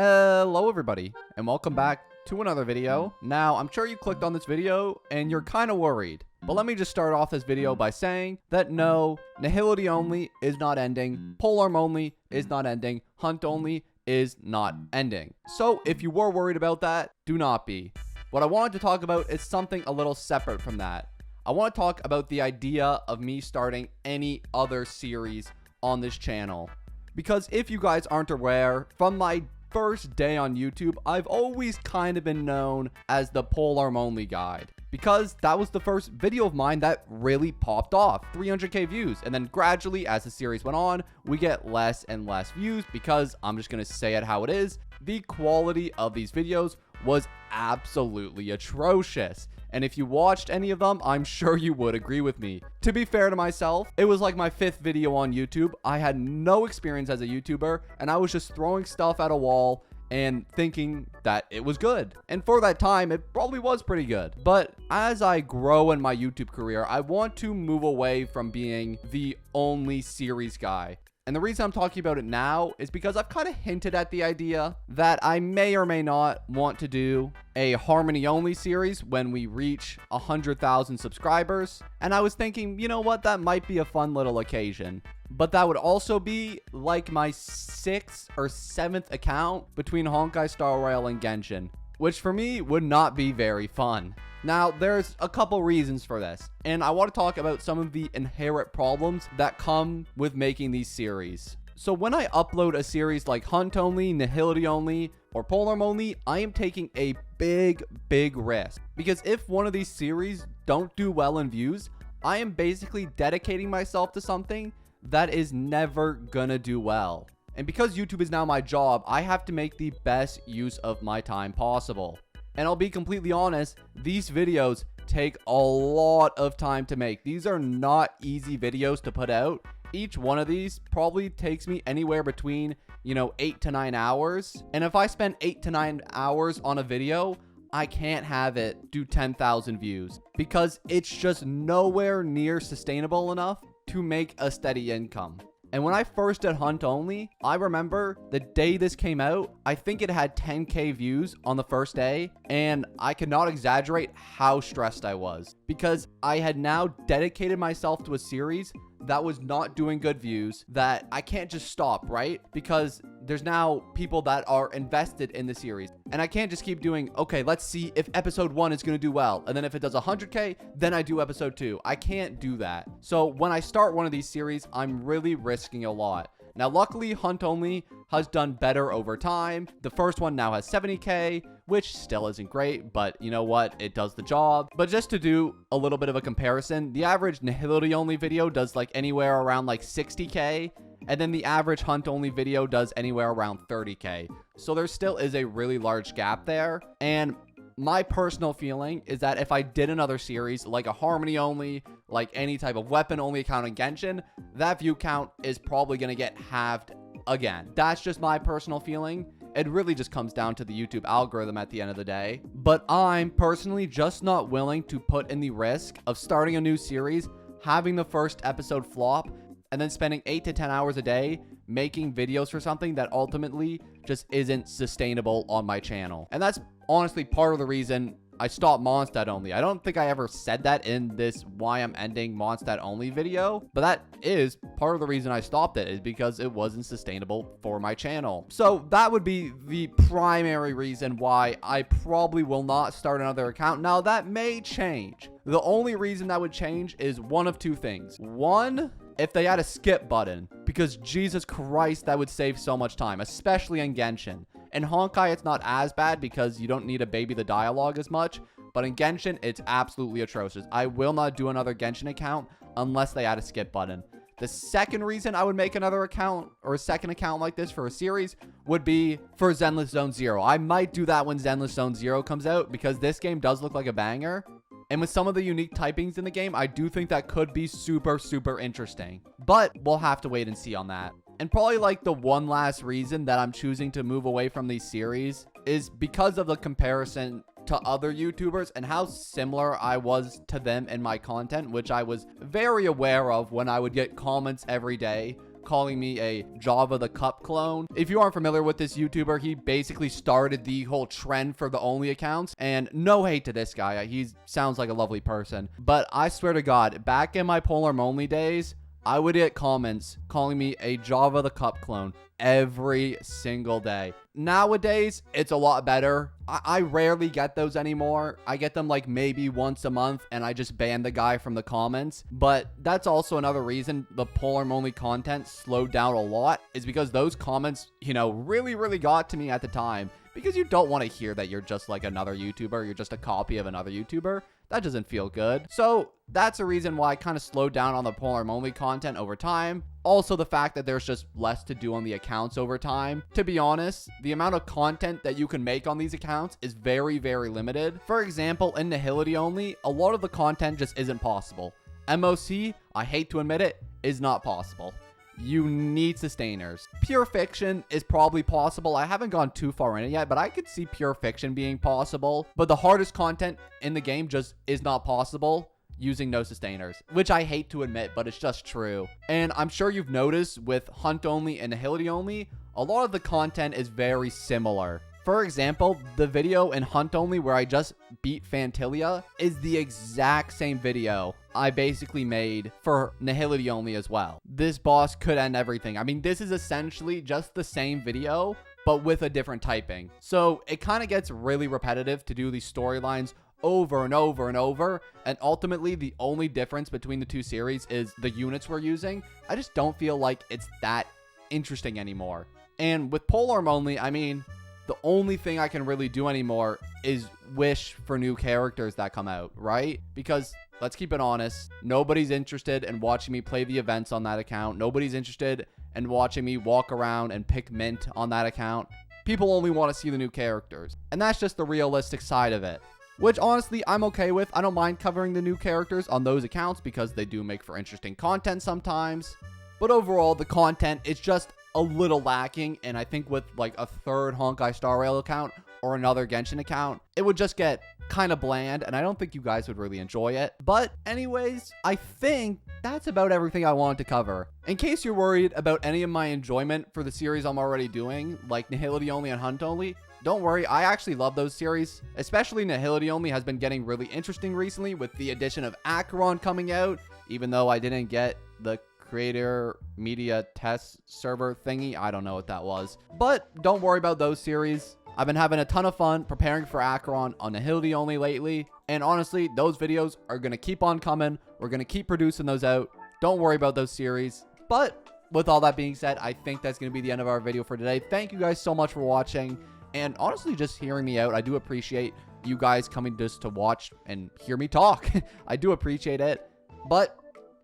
Hello everybody, and welcome back to another video. Now, I'm sure you clicked on this video and you're kind of worried, but let me just start off this video by saying that no, Nihility Only is not ending, Polearm Only is not ending, Hunt Only is not ending. So if you were worried about that, do not be. What I wanted to talk about is something a little separate from that. I want to talk about the idea of me starting any other series on this channel. Because if you guys aren't aware, from my first day on YouTube, I've always kind of been known as the Polearm Only guide, because that was the first video of mine that really popped off, 300k views, and then gradually as the series went on, we get less and less views because I'm just gonna say it how it is, the quality of these videos was absolutely atrocious. And if you watched any of them, I'm sure you would agree with me. To be fair to myself, it was like my 5th video on YouTube. I had no experience as a YouTuber, and I was just throwing stuff at a wall and thinking that it was good. And for that time, it probably was pretty good. But as I grow in my YouTube career, I want to move away from being the only series guy. And the reason I'm talking about it now is because I've kind of hinted at the idea that I may or may not want to do a Harmony Only series when we reach 100,000 subscribers. And I was thinking, you know what, that might be a fun little occasion. But that would also be like my 6th or 7th account between Honkai Star Rail and Genshin, which for me would not be very fun. Now, there's a couple reasons for this, and I want to talk about some of the inherent problems that come with making these series. So when I upload a series like Hunt Only, Nihility Only, or Polearm Only, I am taking a big risk. Because if one of these series don't do well in views, I am basically dedicating myself to something that is never gonna do well. And because YouTube is now my job, I have to make the best use of my time possible. And I'll be completely honest, these videos take a lot of time to make. These are not easy videos to put out. Each one of these probably takes me anywhere between, 8 to 9 hours. And if I spend 8 to 9 hours on a video, I can't have it do 10,000 views because it's just nowhere near sustainable enough to make a steady income. And when I first did Hunt Only, I remember the day this came out, I think it had 10k views on the first day, and I cannot exaggerate how stressed I was because I had now dedicated myself to a series that was not doing good views, that I can't just stop, right? Because there's now people that are invested in the series, and I can't just keep doing, okay, let's see if episode 1 is going to do well, and then if it does 100k, then I do episode 2. I can't do that. So when I start one of these series, I'm really risking a lot. Now, luckily, Hunt Only has done better over time. The first one now has 70k, which still isn't great, but you know what? It does the job. But just to do a little bit of a comparison, the average Nihility Only video does like anywhere around like 60k, and then the average Hunt Only video does anywhere around 30k. So there still is a really large gap there. And my personal feeling is that if I did another series like a Harmony Only, like any type of weapon only account in Genshin, that view count is probably going to get halved again. That's just my personal feeling. It really just comes down to the YouTube algorithm at the end of the day. But I'm personally just not willing to put in the risk of starting a new series, having the first episode flop, and then spending 8 to 10 hours a day making videos for something that ultimately just isn't sustainable on my channel. And that's honestly part of the reason I stopped Mondstadt Only. I don't think I ever said that in this why I'm ending Mondstadt Only video, but that is part of the reason I stopped it, is because it wasn't sustainable for my channel. So that would be the primary reason why I probably will not start another account. Now that may change. The only reason that would change is one of two things. One, if they had a skip button, because Jesus Christ, that would save so much time, especially in Genshin. In Honkai, it's not as bad because you don't need to baby the dialogue as much, but in Genshin, it's absolutely atrocious. I will not do another Genshin account unless they add a skip button. The second reason I would make another account or a second account like this for a series would be for Zenless Zone Zero. I might do that when Zenless Zone Zero comes out because this game does look like a banger. And with some of the unique typings in the game, I do think that could be super interesting. But we'll have to wait and see on that. And probably like the one last reason that I'm choosing to move away from these series is because of the comparison to other YouTubers and how similar I was to them in my content, which I was very aware of when I would get comments every day calling me a Javathecup clone. If you aren't familiar with this YouTuber, he basically started the whole trend for the only accounts, and no hate to this guy. He sounds like a lovely person, but I swear to God, back in my Polearm only days, I would get comments calling me a Javathecup clone every single day. Nowadays, it's a lot better. I rarely get those anymore. I get them like maybe once a month, and I just ban the guy from the comments. But that's also another reason the Polearm only content slowed down a lot, is because those comments, you know, really got to me at the time. Because you don't want to hear that you're just like another YouTuber. You're just a copy of another YouTuber. That doesn't feel good. So that's a reason why I kind of slowed down on the Polearm only content over time. Also, the fact that there's just less to do on the accounts over time. To be honest, the amount of content that you can make on these accounts is very limited. For example, in Nihility only, a lot of the content just isn't possible. MOC, I hate to admit it, is not possible. You need sustainers. Pure fiction is probably possible. I haven't gone too far in it yet, but I could see pure fiction being possible. But the hardest content in the game just is not possible using no sustainers, which I hate to admit, but it's just true. And I'm sure you've noticed with Hunt only and Nihility only, a lot of the content is very similar. For example, the video in Hunt only where I just beat Fantilia is the exact same video I basically made for Nihility only as well. This boss could end everything. I mean, this is essentially just the same video, but with a different typing. So it kind of gets really repetitive to do these storylines over and over. And ultimately, the only difference between the two series is the units we're using. I just don't feel like it's that interesting anymore. And with Polearm only, I mean, the only thing I can really do anymore is wish for new characters that come out, right? Because let's keep it honest, nobody's interested in watching me play the events on that account. Nobody's interested in watching me walk around and pick mint on that account. People only want to see the new characters. And that's just the realistic side of it, which honestly I'm okay with. I don't mind covering the new characters on those accounts because they do make for interesting content sometimes. But overall, the content is just a little lacking, and I think with like a third Honkai Star Rail account or another Genshin account, it would just get kind of bland, and I don't think you guys would really enjoy it. But anyways, I think that's about everything I wanted to cover. In case you're worried about any of my enjoyment for the series I'm already doing, like Nihility only and Hunt only, don't worry, I actually love those series. Especially Nihility only has been getting really interesting recently with the addition of Acheron coming out, even though I didn't get the creator media test server thingy. I don't know what that was. But don't worry about those series. I've been having a ton of fun preparing for Acheron on Nihility only lately. And honestly, those videos are going to keep on coming. We're going to keep producing those out. Don't worry about those series. But with all that being said, I think that's going to be the end of our video for today. Thank you guys so much for watching. And honestly, just hearing me out. I do appreciate you guys coming just to watch and hear me talk. I do appreciate it. But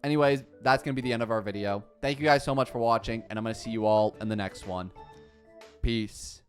anyways, that's going to be the end of our video. Thank you guys so much for watching, and I'm going to see you all in the next one. Peace.